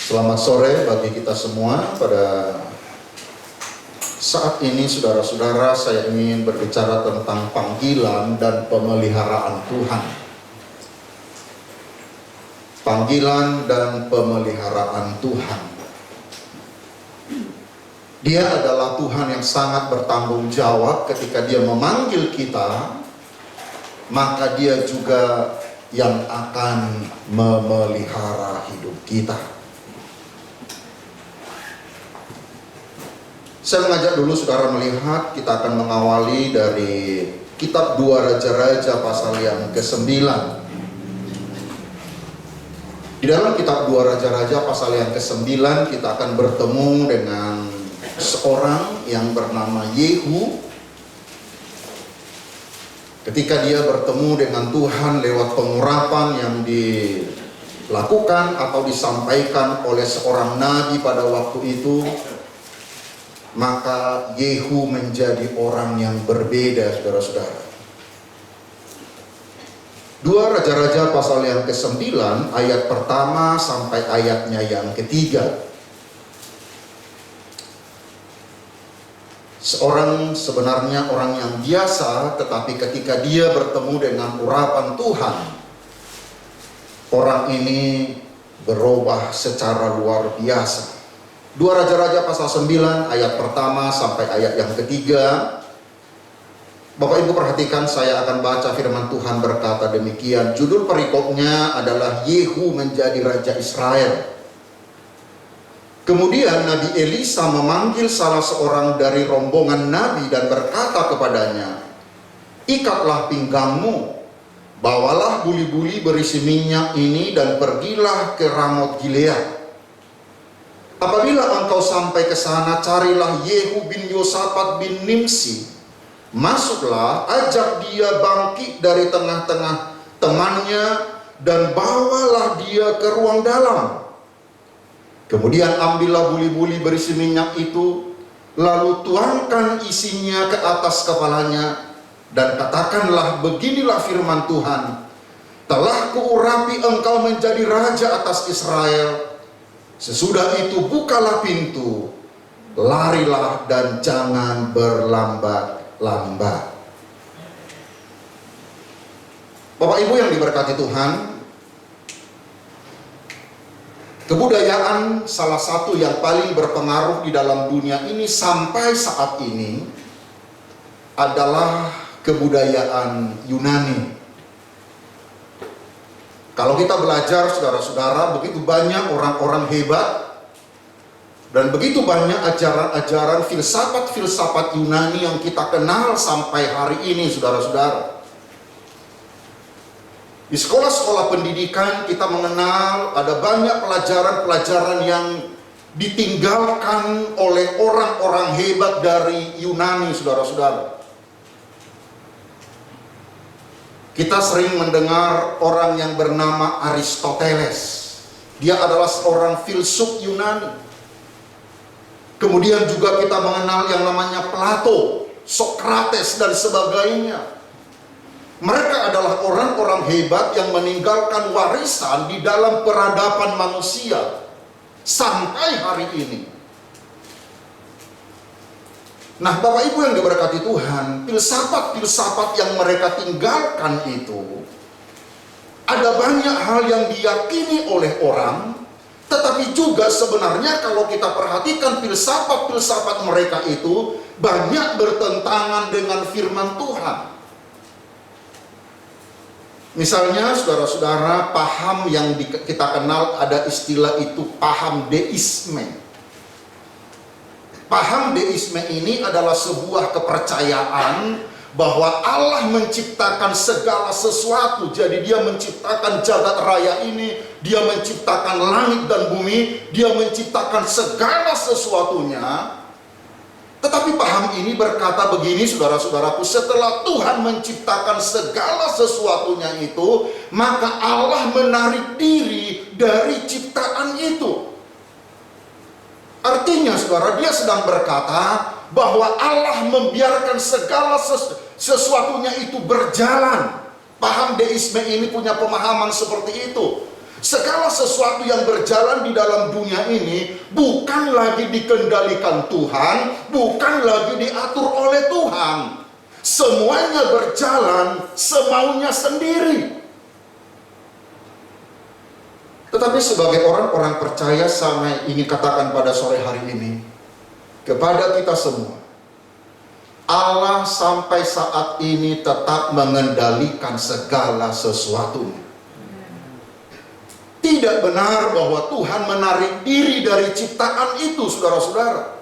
Selamat sore bagi kita semua. Pada saat ini saudara-saudara, saya ingin berbicara tentang panggilan dan pemeliharaan Tuhan. Panggilan dan pemeliharaan Tuhan. Dia adalah Tuhan yang sangat bertanggung jawab. Ketika Dia memanggil kita, maka Dia juga yang akan memelihara hidup kita. Saya mengajak dulu saudara melihat, kita akan mengawali dari kitab 2 Raja-Raja pasal yang ke-9. Di dalam kitab 2 Raja-Raja pasal yang ke-9 kita akan bertemu dengan seorang yang bernama Yehu. Ketika dia bertemu dengan Tuhan lewat pengurapan yang dilakukan atau disampaikan oleh seorang nabi pada waktu itu, maka Yehu menjadi orang yang berbeda, saudara-saudara. 2 Raja-Raja pasal yang ke-9 ayat pertama sampai ayatnya yang ketiga. Seorang sebenarnya orang yang biasa, tetapi ketika dia bertemu dengan urapan Tuhan, orang ini berubah secara luar biasa. 2 Raja-Raja pasal 9 ayat pertama sampai ayat yang ketiga. Bapak Ibu perhatikan, saya akan baca firman Tuhan berkata demikian. Judul perikopnya adalah Yehu menjadi Raja Israel. Kemudian Nabi Elisa memanggil salah seorang dari rombongan Nabi dan berkata kepadanya, "Ikatlah pinggangmu, bawalah buli-buli berisi minyak ini dan pergilah ke Ramot Gilead. Apabila engkau sampai ke sana, carilah Yehu bin Yosafat bin Nimsi. Masuklah, ajak dia bangkit dari tengah-tengah temannya dan bawalah dia ke ruang dalam. Kemudian ambillah buli-buli berisi minyak itu, lalu tuangkan isinya ke atas kepalanya dan katakanlah, beginilah firman Tuhan, telah kuurapi engkau menjadi raja atas Israel. Sesudah itu bukalah pintu, larilah dan jangan berlambat-lambat." Bapak Ibu yang diberkati Tuhan, kebudayaan salah satu yang paling berpengaruh di dalam dunia ini sampai saat ini adalah kebudayaan Yunani. Kalau kita belajar, saudara-saudara, begitu banyak orang-orang hebat dan begitu banyak ajaran-ajaran filsafat-filsafat Yunani yang kita kenal sampai hari ini, saudara-saudara. Di sekolah-sekolah pendidikan kita mengenal ada banyak pelajaran-pelajaran yang ditinggalkan oleh orang-orang hebat dari Yunani, saudara-saudara. Kita sering mendengar orang yang bernama Aristoteles. Dia adalah seorang filsuf Yunani. Kemudian juga kita mengenal yang namanya Plato, Sokrates, dan sebagainya. Mereka adalah orang-orang hebat yang meninggalkan warisan di dalam peradaban manusia sampai hari ini. Nah, Bapak Ibu yang diberkati Tuhan, filsafat-filsafat yang mereka tinggalkan itu, ada banyak hal yang diyakini oleh orang, tetapi juga sebenarnya kalau kita perhatikan filsafat-filsafat mereka itu banyak bertentangan dengan firman Tuhan. Misalnya, saudara-saudara, paham yang kita kenal, ada istilah itu paham deisme. Paham deisme ini adalah sebuah kepercayaan bahwa Allah menciptakan segala sesuatu. Jadi Dia menciptakan jagat raya ini, Dia menciptakan langit dan bumi, Dia menciptakan segala sesuatunya. Tetapi paham ini berkata begini, saudara-saudaraku, setelah Tuhan menciptakan segala sesuatunya itu, maka Allah menarik diri dari ciptaan itu. Artinya, saudara, dia sedang berkata bahwa Allah membiarkan segala sesuatunya itu berjalan. Paham deisme ini punya pemahaman seperti itu. Segala sesuatu yang berjalan di dalam dunia ini bukan lagi dikendalikan Tuhan, bukan lagi diatur oleh Tuhan. Semuanya berjalan semaunya sendiri. Tetapi sebagai orang-orang percaya, saya ingin katakan pada sore hari ini kepada kita semua, Allah sampai saat ini tetap mengendalikan segala sesuatunya. Tidak benar bahwa Tuhan menarik diri dari ciptaan itu, saudara-saudara.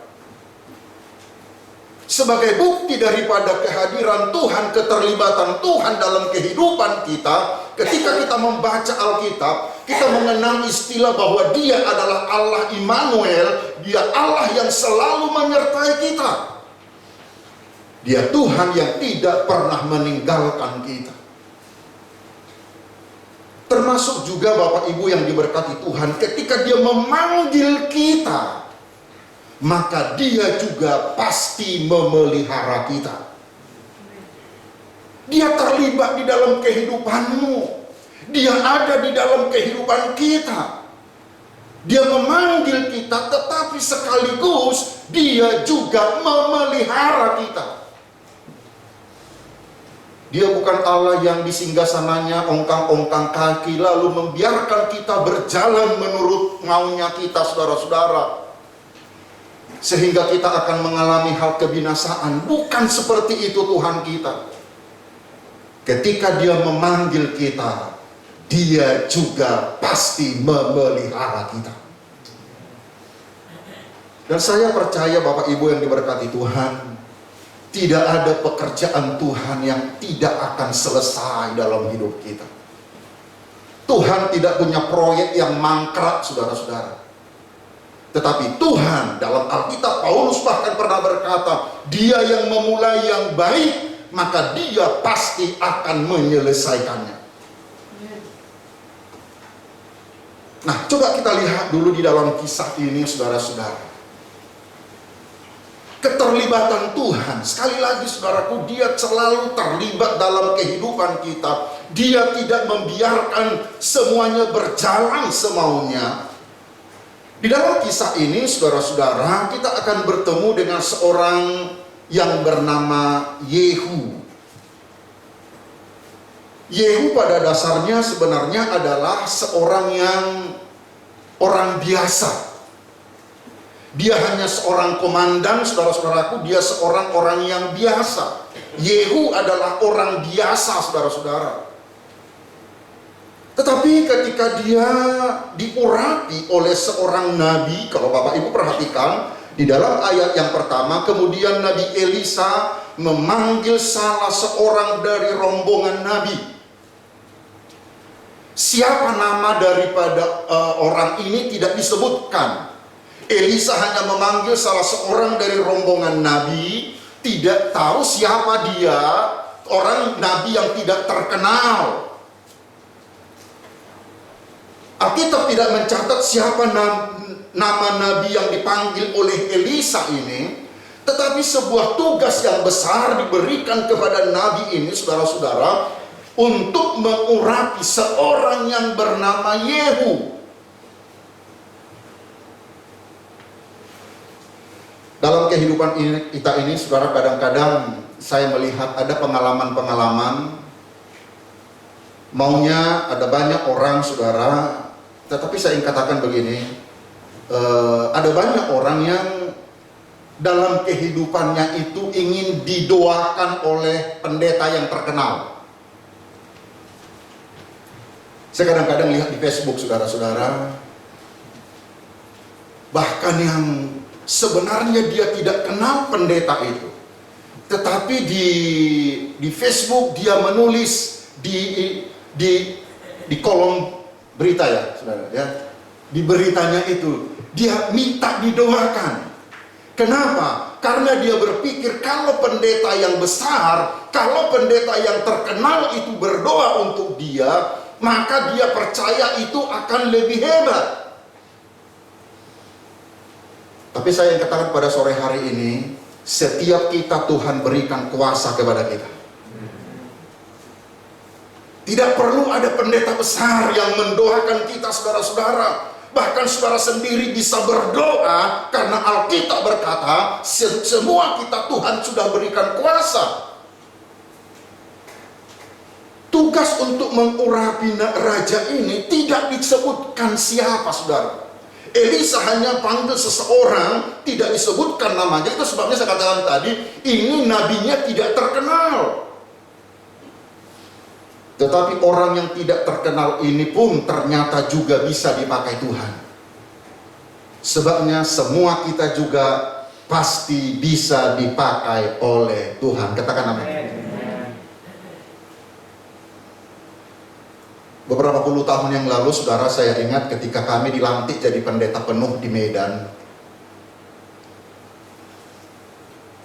Sebagai bukti daripada kehadiran Tuhan, keterlibatan Tuhan dalam kehidupan kita, ketika kita membaca Alkitab, kita mengenal istilah bahwa Dia adalah Allah Immanuel, Dia Allah yang selalu menyertai kita. Dia Tuhan yang tidak pernah meninggalkan kita. Termasuk juga Bapak Ibu yang diberkati Tuhan, ketika Dia memanggil kita, maka Dia juga pasti memelihara kita. Dia terlibat di dalam kehidupanmu. Dia ada di dalam kehidupan kita. Dia memanggil kita, tetapi sekaligus Dia juga memelihara kita. Dia bukan Allah yang disinggasananya ongkang-ongkang kaki lalu membiarkan kita berjalan menurut maunya kita, saudara-saudara, sehingga kita akan mengalami hal kebinasaan. Bukan seperti itu Tuhan kita. Ketika Dia memanggil kita, Dia juga pasti memelihara kita. Dan saya percaya Bapak Ibu yang diberkati Tuhan, tidak ada pekerjaan Tuhan yang tidak akan selesai dalam hidup kita. Tuhan tidak punya proyek yang mangkrak, saudara-saudara. Tetapi Tuhan, dalam Alkitab Paulus bahkan pernah berkata, Dia yang memulai yang baik, maka Dia pasti akan menyelesaikannya. Nah, coba kita lihat dulu di dalam kisah ini, saudara-saudara. Keterlibatan Tuhan, sekali lagi saudaraku, Dia selalu terlibat dalam kehidupan kita. Dia tidak membiarkan semuanya berjalan semaunya. Di dalam kisah ini, saudara-saudara, kita akan bertemu dengan seorang yang bernama Yehu. Yehu pada dasarnya sebenarnya adalah seorang yang orang biasa. Dia hanya seorang komandan, saudara-saudaraku, dia seorang orang yang biasa. Yehu adalah orang biasa, saudara-saudara. Tetapi ketika dia diurapi oleh seorang nabi, kalau Bapak Ibu perhatikan, di dalam ayat yang pertama, kemudian Nabi Elisa memanggil salah seorang dari rombongan nabi. Siapa nama daripada orang ini tidak disebutkan. Elisa hanya memanggil salah seorang dari rombongan nabi, tidak tahu siapa dia, orang nabi yang tidak terkenal. Alkitab tidak mencatat siapa nama nabi yang dipanggil oleh Elisa ini, tetapi sebuah tugas yang besar diberikan kepada nabi ini, saudara-saudara, untuk mengurapi seorang yang bernama Yehu. Dalam kehidupan kita ini, saudara, kadang-kadang saya melihat ada pengalaman-pengalaman, maunya ada banyak orang, saudara, tetapi saya ingin katakan begini, ada banyak orang yang dalam kehidupannya itu ingin didoakan oleh pendeta yang terkenal. Saya kadang-kadang lihat di Facebook, saudara-saudara, bahkan yang sebenarnya dia tidak kenal pendeta itu, tetapi di Facebook dia menulis di kolom berita, ya saudara, ya, di beritanya itu dia minta didoakan. Kenapa? Karena dia berpikir kalau pendeta yang besar, kalau pendeta yang terkenal itu berdoa untuk dia, maka dia percaya itu akan lebih hebat. Tapi saya yang katakan pada sore hari ini, setiap kita Tuhan berikan kuasa kepada kita. Tidak perlu ada pendeta besar yang mendoakan kita, saudara-saudara. Bahkan saudara sendiri bisa berdoa, karena Alkitab berkata, semua kita Tuhan sudah berikan kuasa. Tugas untuk mengurapi raja ini tidak disebutkan siapa, saudara. Elisa hanya panggil seseorang, tidak disebutkan namanya. Itu sebabnya saya katakan tadi, ini nabinya tidak terkenal. Tetapi orang yang tidak terkenal ini pun ternyata juga bisa dipakai Tuhan. Sebabnya semua kita juga pasti bisa dipakai oleh Tuhan. Katakan amin. Beberapa puluh tahun yang lalu, saudara, saya ingat ketika kami dilantik jadi pendeta penuh di Medan.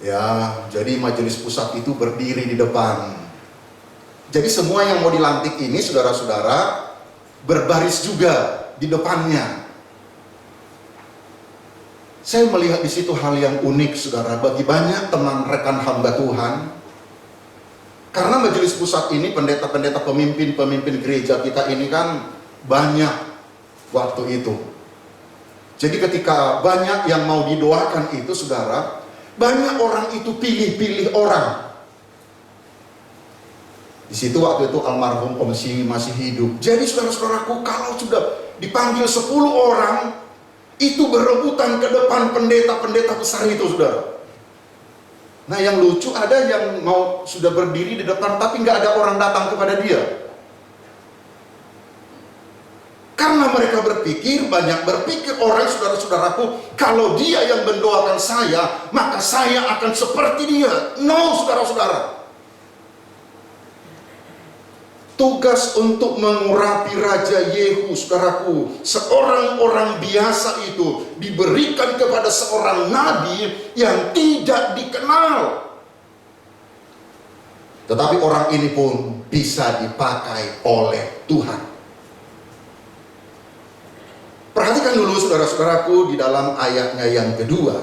Ya, jadi majelis pusat itu berdiri di depan. Jadi semua yang mau dilantik ini, saudara-saudara, berbaris juga di depannya. Saya melihat di situ hal yang unik, saudara, bagi banyak teman rekan hamba Tuhan. Karena majelis pusat ini, pendeta-pendeta, pemimpin-pemimpin gereja kita ini kan banyak waktu itu. Jadi ketika banyak yang mau didoakan itu, saudara, banyak orang itu pilih-pilih orang. Di situ waktu itu almarhum Om Singi masih hidup. Jadi saudara-saudaraku, kalau sudah dipanggil 10 orang, itu berebutan ke depan pendeta-pendeta besar itu, saudara. Nah, yang lucu, ada yang mau sudah berdiri di depan, tapi nggak ada orang datang kepada dia. Karena mereka banyak berpikir orang, saudara-saudaraku, kalau dia yang mendoakan saya, maka saya akan seperti dia. No, saudara-saudara. Tugas untuk mengurapi Raja Yehu, saudaraku, seorang orang biasa itu diberikan kepada seorang nabi yang tidak dikenal. Tetapi orang ini pun bisa dipakai oleh Tuhan. Perhatikan dulu, saudara-saudaraku, di dalam ayatnya yang kedua.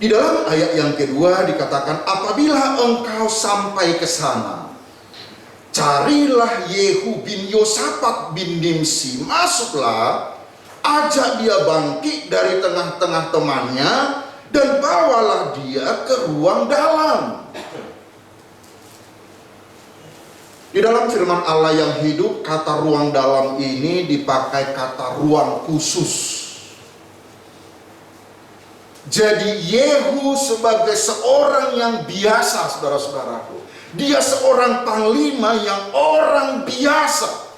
Di dalam ayat yang kedua dikatakan, apabila engkau sampai ke sana, carilah Yehu bin Yosafat bin Nimsi, masuklah, ajak dia bangkit dari tengah-tengah temannya, dan bawalah dia ke ruang dalam. Di dalam firman Allah yang hidup, kata ruang dalam ini dipakai kata ruang khusus. Jadi Yehu sebagai seorang yang biasa, saudara-saudaraku, dia seorang panglima yang orang biasa.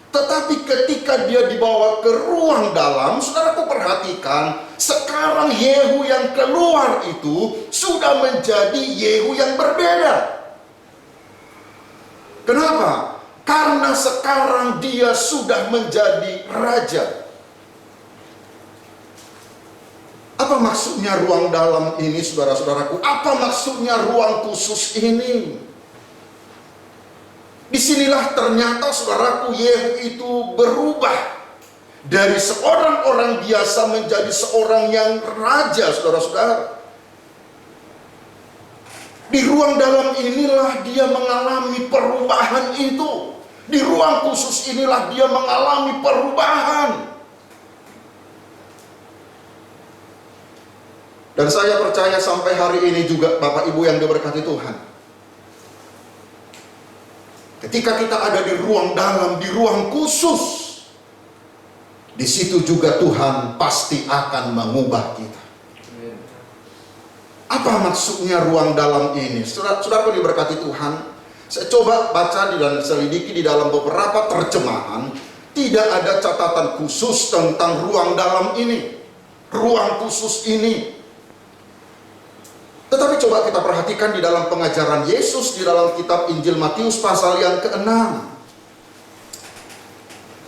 Tetapi ketika dia dibawa ke ruang dalam, saudaraku perhatikan, sekarang Yehu yang keluar itu sudah menjadi Yehu yang berbeda. Kenapa? Karena sekarang dia sudah menjadi raja. Apa maksudnya ruang dalam ini, saudara-saudaraku? Apa maksudnya ruang khusus ini? Disinilah ternyata, saudaraku, Yehu itu berubah dari seorang orang biasa menjadi seorang yang raja, saudara-saudara. Di ruang dalam inilah dia mengalami perubahan itu. Di ruang khusus inilah dia mengalami perubahan. Dan saya percaya sampai hari ini juga Bapak Ibu yang diberkati Tuhan, ketika kita ada di ruang dalam, di ruang khusus, di situ juga Tuhan pasti akan mengubah kita. Apa maksudnya ruang dalam ini? Saudara-saudara diberkati Tuhan, saya coba baca dan selidiki di dalam beberapa terjemahan, tidak ada catatan khusus tentang ruang dalam ini, ruang khusus ini. Tetapi coba kita perhatikan di dalam pengajaran Yesus di dalam kitab Injil Matius pasal yang ke-6.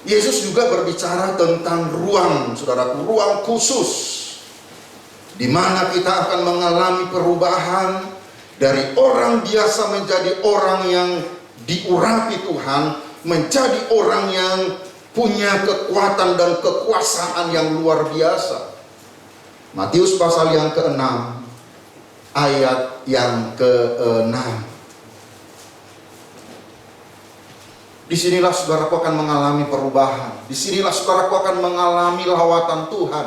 Yesus juga berbicara tentang ruang, saudaraku, ruang khusus, di mana kita akan mengalami perubahan dari orang biasa menjadi orang yang diurapi Tuhan, menjadi orang yang punya kekuatan dan kekuasaan yang luar biasa. Matius pasal yang ke-6 ayat yang ke-6. Disinilah saudaraku akan mengalami perubahan. Disinilah saudaraku akan mengalami lawatan Tuhan.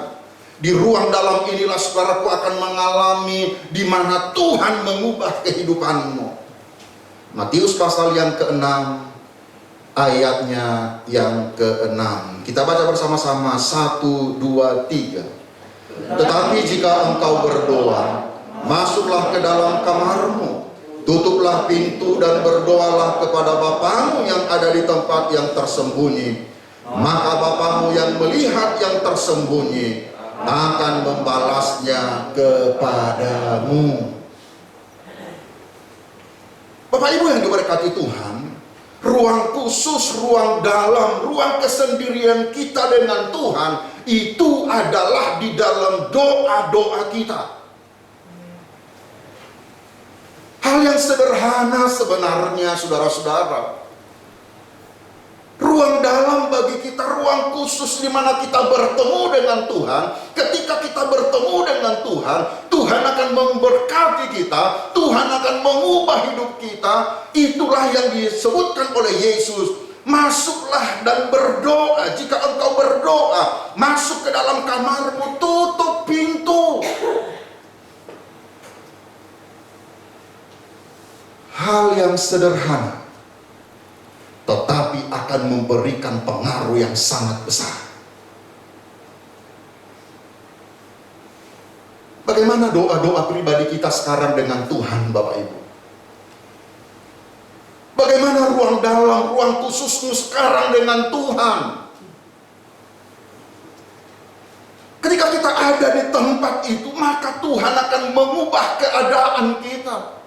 Di ruang dalam inilah saudaraku akan mengalami di mana Tuhan mengubah kehidupanmu. Matius pasal yang ke-6, ayatnya yang ke-6. Kita baca bersama-sama, 1, 2, 3. Tetapi jika engkau berdoa, masuklah ke dalam kamarmu, tutuplah pintu dan berdoalah kepada Bapamu yang ada di tempat yang tersembunyi. Maka Bapamu yang melihat yang tersembunyi akan membalasnya kepadamu. Bapak Ibu yang diberkati Tuhan, ruang khusus, ruang dalam, ruang kesendirian kita dengan Tuhan itu adalah di dalam doa-doa kita. Hal yang sederhana sebenarnya, saudara-saudara. Ruang dalam bagi kita, ruang khusus di mana kita bertemu dengan Tuhan. Ketika kita bertemu dengan Tuhan, Tuhan akan memberkati kita, Tuhan akan mengubah hidup kita. Itulah yang disebutkan oleh Yesus. Masuklah dan berdoa. Jika engkau berdoa, masuk ke dalam kamarmu, tutup pintu. Hal yang sederhana, tetapi akan memberikan pengaruh yang sangat besar. Bagaimana doa-doa pribadi kita sekarang dengan Tuhan, Bapak Ibu? Bagaimana ruang dalam, ruang khususmu sekarang dengan Tuhan? Ketika kita ada di tempat itu, maka Tuhan akan mengubah keadaan kita.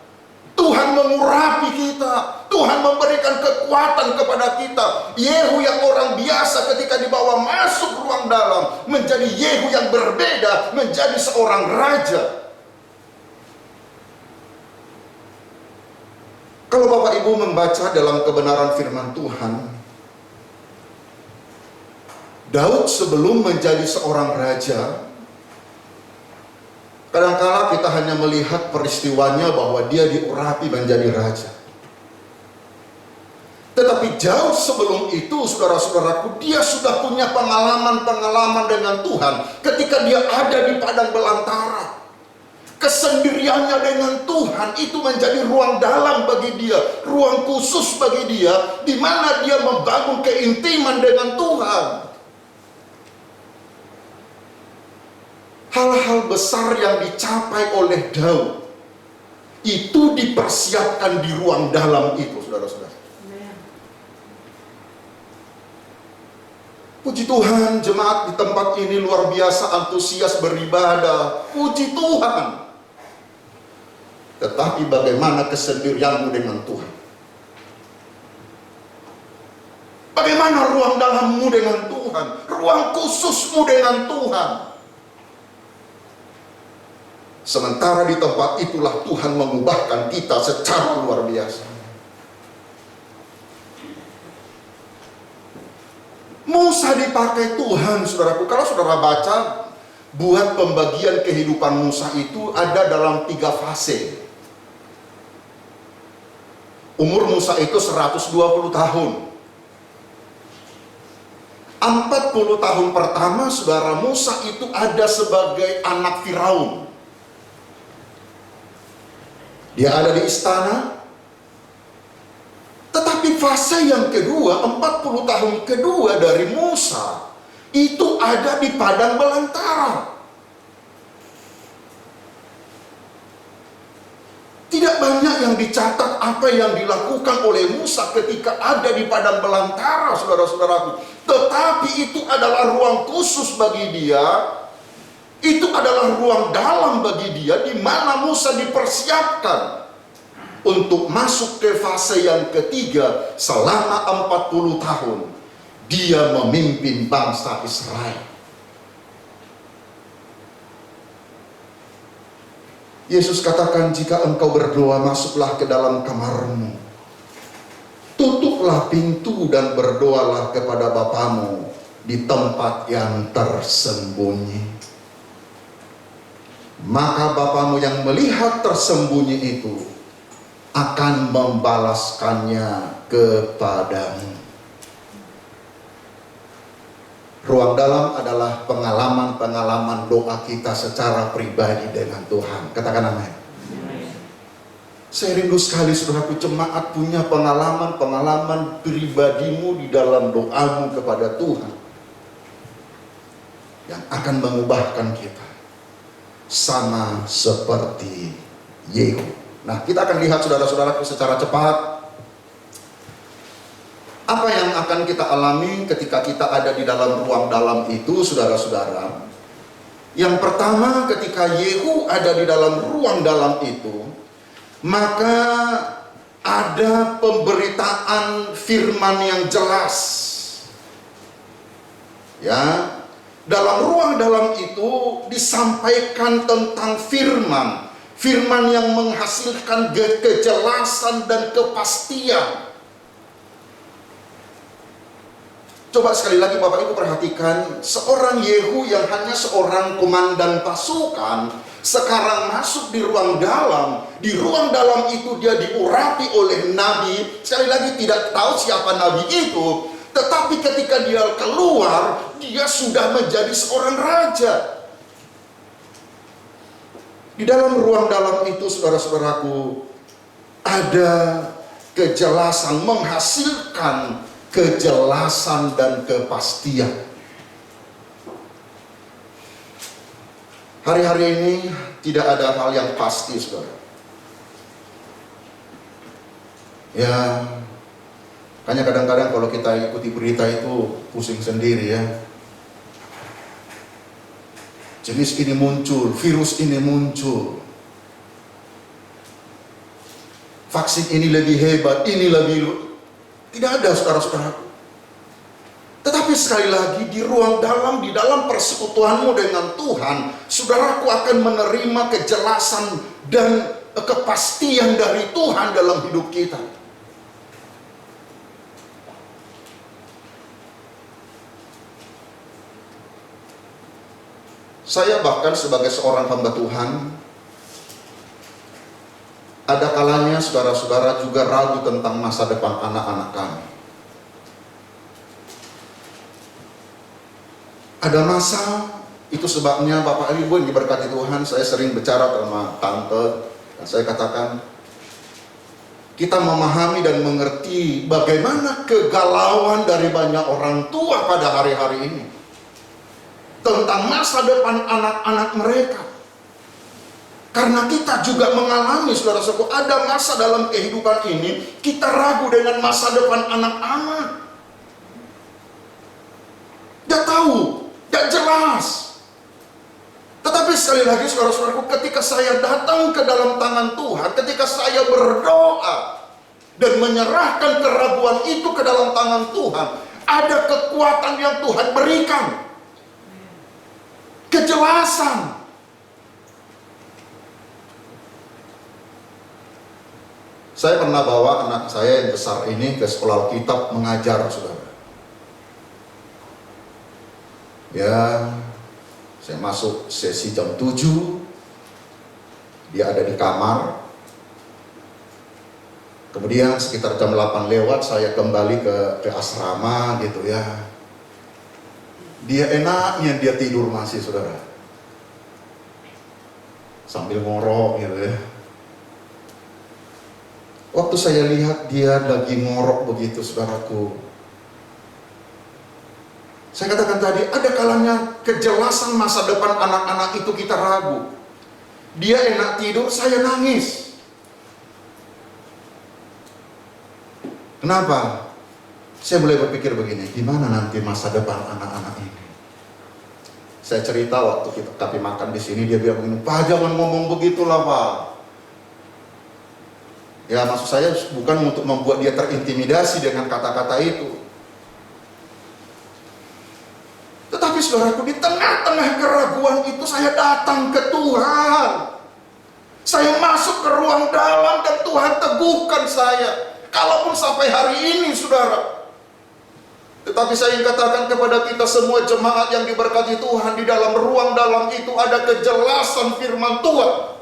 Tuhan mengurapi kita. Tuhan memberikan kekuatan kepada kita. Yehu yang orang biasa ketika dibawa masuk ruang dalam menjadi Yehu yang berbeda, menjadi seorang raja. Kalau Bapak Ibu membaca dalam kebenaran firman Tuhan, Daud sebelum menjadi seorang raja, kadangkala kita hanya melihat peristiwanya bahwa dia diurapi menjadi raja. Tetapi jauh sebelum itu, saudara-saudaraku, dia sudah punya pengalaman-pengalaman dengan Tuhan. Ketika dia ada di padang belantara, kesendiriannya dengan Tuhan itu menjadi ruang dalam bagi dia, ruang khusus bagi dia, di mana dia membangun keintiman dengan Tuhan. Hal-hal besar yang dicapai oleh Daud itu dipersiapkan di ruang dalam itu, saudara-saudara. Puji Tuhan, jemaat di tempat ini luar biasa antusias beribadah. Puji Tuhan. Tetapi bagaimana kesendirianmu dengan Tuhan? Bagaimana ruang dalammu dengan Tuhan? Ruang khususmu dengan Tuhan? Sementara di tempat itulah Tuhan mengubahkan kita secara luar biasa. Musa dipakai Tuhan, saudaraku. Kalau saudara baca, buat pembagian kehidupan Musa itu ada dalam 3 fase. Umur Musa itu 120 tahun. 40 tahun pertama, saudara, Musa itu ada sebagai anak Firaun. Dia ada di istana. Tetapi fase yang kedua, 40 tahun kedua dari Musa, itu ada di padang belantara. Tidak banyak yang dicatat apa yang dilakukan oleh Musa ketika ada di padang belantara, saudara-saudaraku. Tetapi itu adalah ruang khusus bagi dia. Itu adalah ruang dalam bagi dia, di mana Musa dipersiapkan untuk masuk ke fase yang ketiga. Selama 40 tahun dia memimpin bangsa Israel. Yesus katakan, jika engkau berdoa, masuklah ke dalam kamarmu, tutuplah pintu dan berdoalah kepada Bapamu di tempat yang tersembunyi. Maka Bapamu yang melihat tersembunyi itu akan membalaskannya kepadamu. Ruang dalam adalah pengalaman-pengalaman doa kita secara pribadi dengan Tuhan. Katakan amin. Saya rindu sekali saudaraku, jemaat punya pengalaman-pengalaman pribadimu di dalam doamu kepada Tuhan yang akan mengubahkan kita sama seperti Yehu. Nah, kita akan lihat saudara-saudaraku secara cepat apa yang akan kita alami ketika kita ada di dalam ruang dalam itu, saudara-saudara. Yang pertama, ketika Yehu ada di dalam ruang dalam itu, maka ada pemberitaan firman yang jelas. Ya, dalam ruang dalam itu disampaikan tentang firman, firman yang menghasilkan kejelasan dan kepastian. Coba sekali lagi Bapak Ibu perhatikan, seorang Yehu yang hanya seorang komandan pasukan, sekarang masuk di ruang dalam. Di ruang dalam itu dia diurapi oleh nabi. Sekali lagi tidak tahu siapa nabi itu, tetapi ketika dia keluar, dia sudah menjadi seorang raja. Di dalam ruang dalam itu, saudara-saudaraku, ada kejelasan, menghasilkan kejelasan dan kepastian. Hari-hari ini tidak ada hal yang pasti, saudara. Ya, makanya kadang-kadang kalau kita ikuti berita itu pusing sendiri ya. Jenis ini muncul, virus ini muncul, vaksin ini lebih hebat, ini lebih. Tidak ada, saudara-saudaraku. Tetapi sekali lagi di ruang dalam, di dalam persekutuanmu dengan Tuhan, saudaraku akan menerima kejelasan dan kepastian dari Tuhan dalam hidup kita. Saya bahkan sebagai seorang hamba Tuhan, ada kalanya saudara-saudara juga ragu tentang masa depan anak-anak kami. Ada masa, itu sebabnya Bapak Ibu yang diberkati Tuhan, saya sering bicara sama tante, dan saya katakan, kita memahami dan mengerti bagaimana kegalauan dari banyak orang tua pada hari-hari ini tentang masa depan anak-anak mereka. Karena kita juga mengalami, saudara-saudaraku, ada masa dalam kehidupan ini, kita ragu dengan masa depan anak-anak. Gak tahu, gak jelas. Tetapi sekali lagi, saudara-saudaraku, ketika saya datang ke dalam tangan Tuhan, ketika saya berdoa dan menyerahkan keraguan itu ke dalam tangan Tuhan, ada kekuatan yang Tuhan berikan. Kejelasan. Saya pernah bawa anak saya yang besar ini ke sekolah Alkitab mengajar, saudara. Ya, saya masuk sesi jam 7, dia ada di kamar. Kemudian sekitar jam 8 lewat, saya kembali ke asrama gitu ya. Dia enaknya dia tidur masih, saudara. Sambil ngorok gitu ya. Waktu saya lihat dia lagi ngorok begitu, saudaraku, saya katakan tadi, ada kalanya kejelasan masa depan anak-anak itu kita ragu. Dia enak tidur, saya nangis. Kenapa? Saya mulai berpikir begini, gimana nanti masa depan anak-anak ini? Saya cerita waktu kami makan di sini, dia bilang begini, "Pak, jangan ngomong begitulah, Pak." Ya, maksud saya bukan untuk membuat dia terintimidasi dengan kata-kata itu. Tetapi saudaraku, di tengah-tengah keraguan itu saya datang ke Tuhan. Saya masuk ke ruang dalam dan Tuhan teguhkan saya. Kalaupun sampai hari ini, saudara. Tetapi saya ingin katakan kepada kita semua jemaat yang diberkati Tuhan, di dalam ruang dalam itu ada kejelasan firman Tuhan.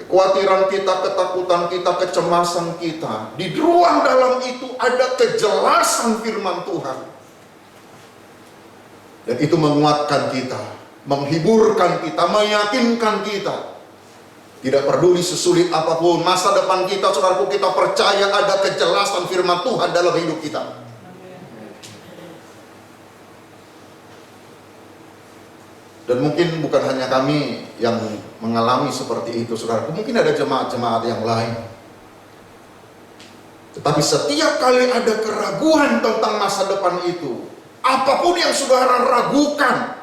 kekhawatiran kita, ketakutan kita, kecemasan kita. Di ruang dalam itu ada kejelasan firman Tuhan. Dan itu menguatkan kita, menghiburkan kita, meyakinkan kita. Tidak peduli sesulit apapun masa depan kita, saudaraku, kita percaya ada kejelasan firman Tuhan dalam hidup kita. Dan mungkin bukan hanya kami yang mengalami seperti itu, saudaraku. Mungkin ada jemaat-jemaat yang lain. Tetapi setiap kali ada keraguan tentang masa depan itu, apapun yang saudara ragukan,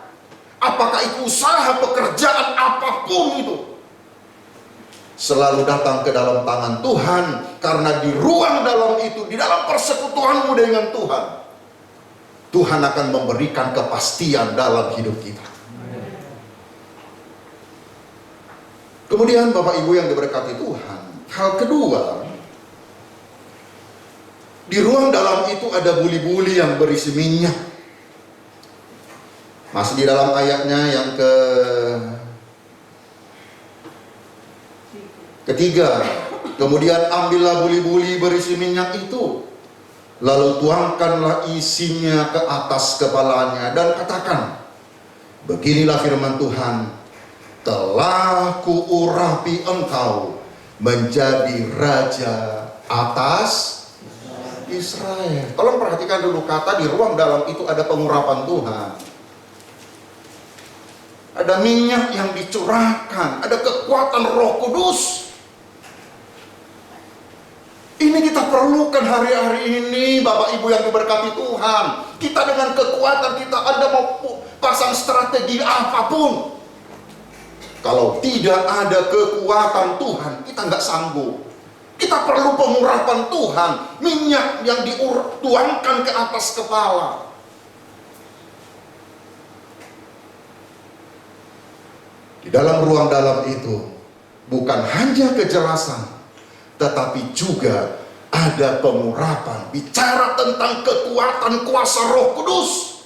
apakah itu usaha, pekerjaan, apapun itu, selalu datang ke dalam tangan Tuhan. Karena di ruang dalam itu, di dalam persekutuanmu dengan Tuhan, Tuhan akan memberikan kepastian dalam hidup kita. Kemudian Bapak Ibu yang diberkati Tuhan, hal kedua, di ruang dalam itu ada buli-buli yang berisi minyak. Masih di dalam ayatnya yang ketiga. Kemudian ambillah buli-buli berisi minyak itu, lalu tuangkanlah isinya ke atas kepalanya, dan katakan, beginilah firman Tuhan, telah kuurapi engkau menjadi raja atas Israel. Tolong perhatikan dulu kata di ruang dalam itu ada pengurapan Tuhan. Ada minyak yang dicurahkan, ada kekuatan Roh Kudus. Ini kita perlukan hari-hari ini, Bapak Ibu yang diberkati Tuhan. Kita dengan kekuatan kita, Anda mau pasang strategi apapun, kalau tidak ada kekuatan Tuhan, kita nggak sanggup. Kita perlu pengurapan Tuhan, minyak yang dituangkan ke atas kepala. Di dalam ruang dalam itu, bukan hanya kejelasan, tetapi juga ada pengurapan. Bicara tentang kekuatan kuasa Roh Kudus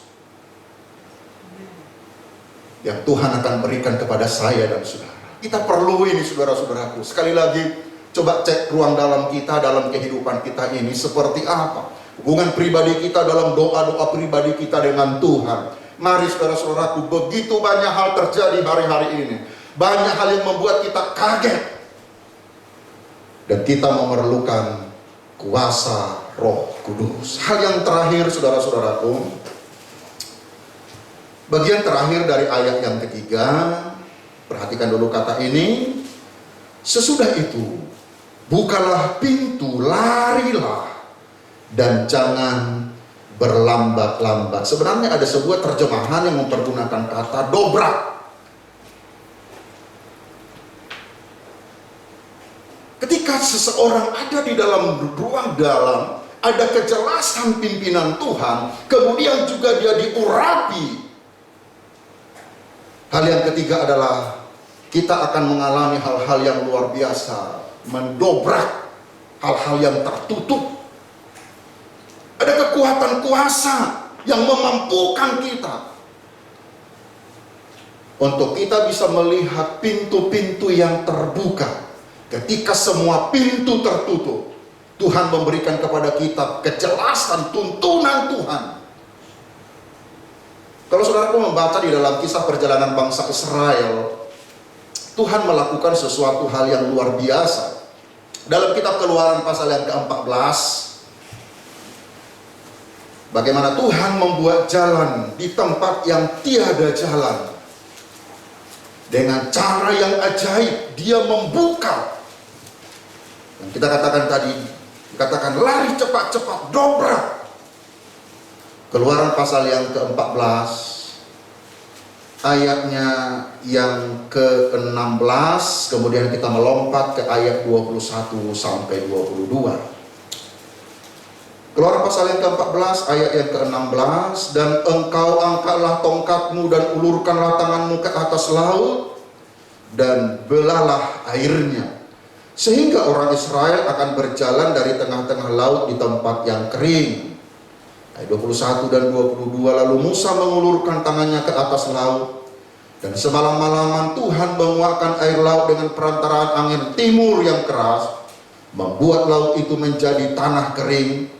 yang Tuhan akan berikan kepada saya dan saudara. Kita perlu ini, saudara-saudaraku. Sekali lagi, coba cek ruang dalam kita, dalam kehidupan kita ini seperti apa. Hubungan pribadi kita, dalam doa-doa pribadi kita dengan Tuhan. Mari saudara-saudaraku, begitu banyak hal terjadi hari-hari ini. Banyak hal yang membuat kita kaget. Dan kita memerlukan kuasa Roh Kudus. Hal yang terakhir, saudara-saudaraku, bagian terakhir dari ayat yang ketiga, perhatikan dulu kata ini. Sesudah itu, bukalah pintu, larilah, dan jangan berlambat-lambat. Sebenarnya ada sebuah terjemahan yang mempergunakan kata dobrak. Ketika seseorang ada di dalam ruang dalam, ada kejelasan pimpinan Tuhan, kemudian juga dia diurapi. Hal yang ketiga adalah kita akan mengalami hal-hal yang luar biasa, mendobrak hal-hal yang tertutup. Ada kekuatan kuasa yang memampukan kita untuk kita bisa melihat pintu-pintu yang terbuka. Ketika semua pintu tertutup, Tuhan memberikan kepada kita kejelasan tuntunan Tuhan. Kalau saudaraku membaca di dalam kisah perjalanan bangsa Israel, Tuhan melakukan sesuatu hal yang luar biasa. Dalam kitab Keluaran pasal yang ke-14, bagaimana Tuhan membuat jalan di tempat yang tiada jalan. Dengan cara yang ajaib, dia membuka. Dan kita katakan tadi, dikatakan lari cepat-cepat, dobrak. Keluaran pasal yang ke-14, ayatnya yang ke-16, kemudian kita melompat ke ayat 21 sampai 22. Keluaran pasal yang ke-14, ayat yang ke-16, dan engkau angkatlah tongkatmu dan ulurkanlah tanganmu ke atas laut, dan belalah airnya, sehingga orang Israel akan berjalan dari tengah-tengah laut di tempat yang kering. Ayat 21 dan 22, lalu Musa mengulurkan tangannya ke atas laut, Dan semalam-malaman Tuhan menguakkan air laut dengan perantaraan angin timur yang keras, membuat laut itu menjadi tanah kering,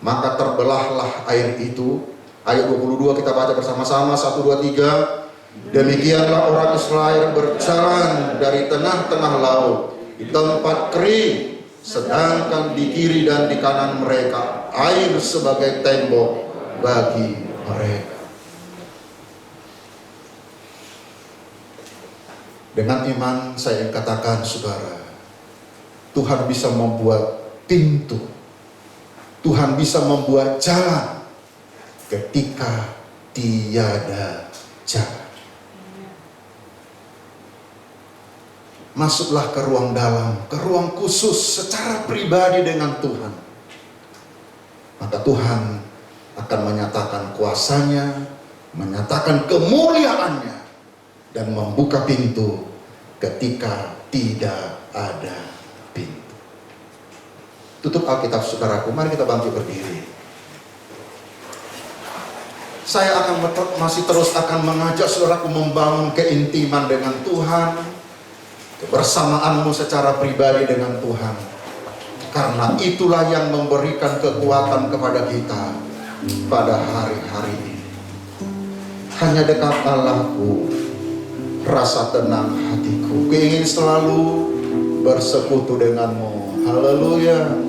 maka terbelahlah air itu. Ayat 22 kita baca bersama-sama, 1, 2, 3. Demikianlah orang Israel berjalan dari tengah-tengah laut di tempat kering, sedangkan di kiri dan di kanan mereka air sebagai tembok bagi mereka. Dengan iman saya katakan saudara, Tuhan bisa membuat pintu, Tuhan bisa membuat jalan ketika tiada jalan. Masuklah ke ruang dalam, ke ruang khusus secara pribadi dengan Tuhan. Maka Tuhan akan menyatakan kuasanya, menyatakan kemuliaannya, dan membuka pintu ketika tidak ada pintu. Tutup Alkitab saudaraku, mari kita bangkit berdiri. Saya masih terus akan mengajak saudaraku membangun keintiman dengan Tuhan, kebersamaanmu secara pribadi dengan Tuhan, karena itulah yang memberikan kekuatan kepada kita pada hari-hari ini. Hanya dekat Allahku, rasa tenang hatiku, ingin selalu bersekutu denganmu. Haleluya.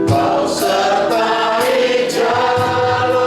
Kau sertai jalan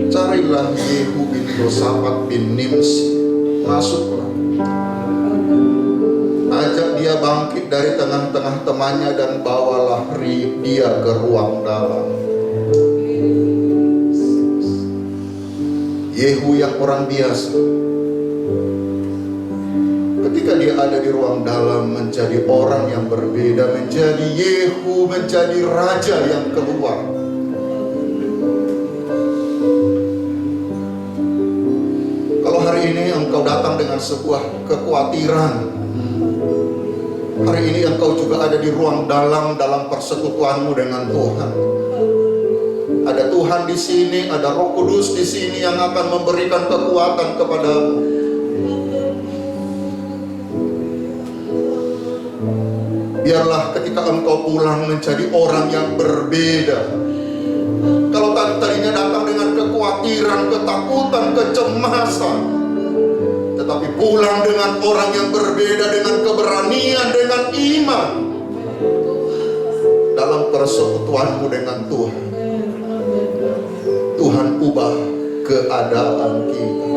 Carilah Yehu bin Yosafat bin Nimsi, masuklah. Ajak dia bangkit dari tengah-tengah temannya dan bawalah dia ke ruang dalam. Yehu yang orang biasa, ketika dia ada di ruang dalam menjadi orang yang berbeda, menjadi Yehu, menjadi raja yang keluar. Kalau hari ini engkau datang dengan sebuah kekhawatiran, hari ini engkau juga ada di ruang dalam persekutuanmu dengan Tuhan. Ada Tuhan di sini, ada Roh Kudus di sini yang akan memberikan kekuatan kepadamu. Biarlah ketika engkau pulang menjadi orang yang berbeda. Kalau tadinya datang dengan kekhawatiran, ketakutan, kecemasan, tetapi pulang dengan orang yang berbeda, dengan keberanian, dengan iman dalam persekutuanmu dengan Tuhan. Tuhan ubah keadaan kita.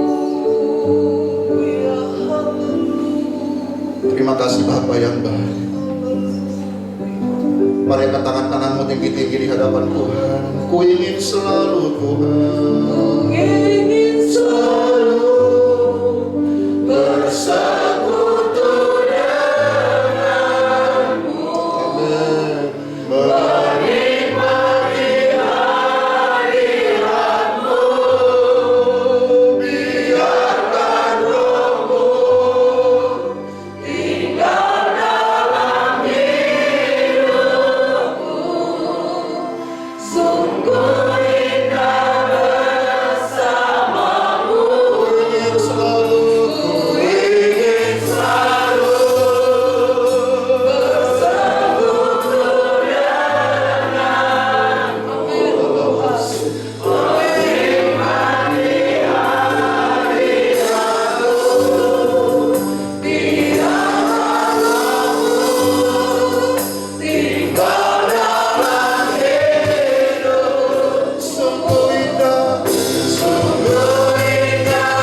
Terima kasih Bapa yang baik. Mari angkat tangan kananmu tinggi-tinggi di hadapan Tuhan. Ku ingin selalu Tuhan, ku ingin selalu bersekutu denganmu. Amin. Menikmati hadiratmu, biarkan Rohmu tinggal dalam hidupku. Sungguh indah bersamamu. Ku ingin selalu bersekutu denganmu. Menikmati hadiratmu, biarkan Rohmu tinggal dalam hidup. Sungguh indah bersamamu. Sungguh indah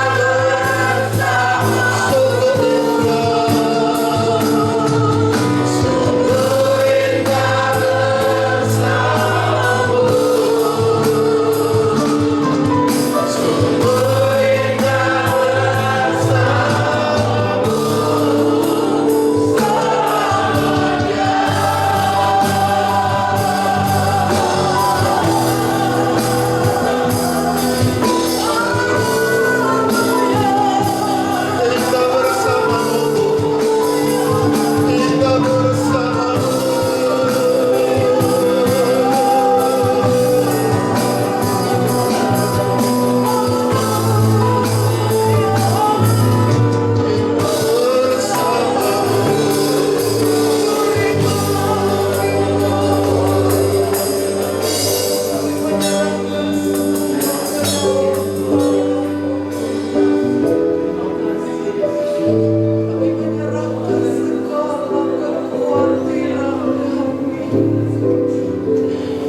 bersamamu. Sungguh indah bersamamu. Indah bersamamu. Kami menyerahkan segala kekhawatiran kami.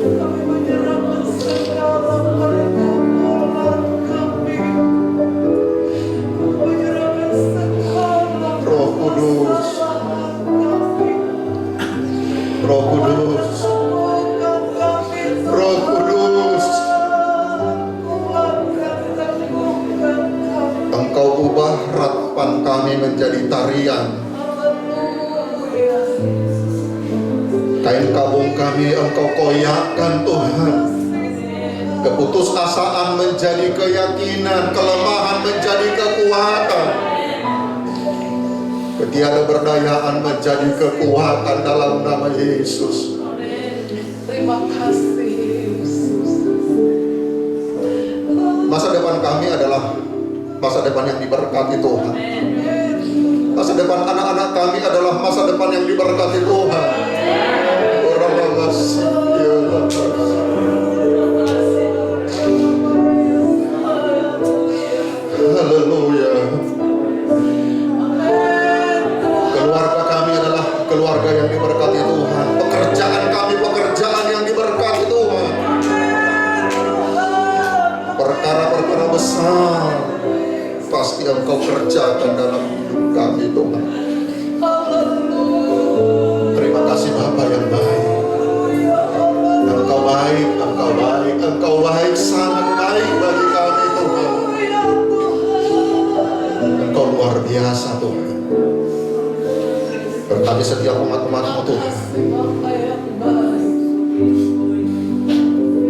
Kami menyerahkan segala pergumulan kami. Kami menyerahkan segala Roh Kudus, kesalahan kami. Roh Kudus, Sembuhkan kami, Roh Kudus. kuatkan, teguhkan kami. Engkau ubah ratapan kami menjadi tarian. Haleluya. Kain kabung kami Engkau koyakkan Tuhan. Keputusasaan menjadi keyakinan, kelemahan menjadi kekuatan, ketiadaberdayaan menjadi kekuatan dalam nama Yesus. Terima kasih Yesus. Masa depan kami adalah masa depan yang diberkati Tuhan. Masa depan anak-anak kami adalah masa depan yang diberkati Tuhan. Haleluya. Keluarga kami adalah keluarga yang diberkati Tuhan. Pekerjaan kami pekerjaan yang diberkati Tuhan. Perkara besar pasti Engkau kerjakan dalam hidup kami Tuhan. Terima kasih Bapa yang baik. Engkau baik, Engkau baik, Engkau baik, sangat baik bagi kami Tuhan. Engkau luar biasa Tuhan. Berkati setiap umat-umat-Mu Tuhan.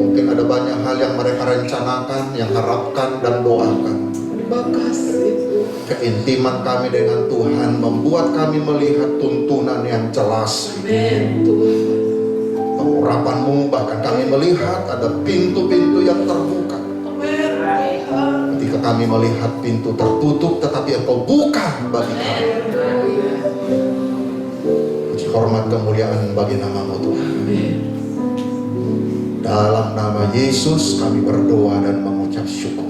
Mungkin ada banyak hal yang mereka rencanakan, yang harapkan dan doakan. Terima kasih Tuhan. Keintiman kami dengan Tuhan membuat kami melihat tuntunan yang jelas. Amin Tuhan. Pengurapan-Mu, bahkan kami melihat ada pintu-pintu yang terbuka. Amin Tuhan. Ketika kami melihat pintu tertutup, tetapi Engkau buka bagi kami. Puji hormat kemuliaan bagi nama-Mu Tuhan. Dalam nama Yesus kami berdoa dan mengucap syukur.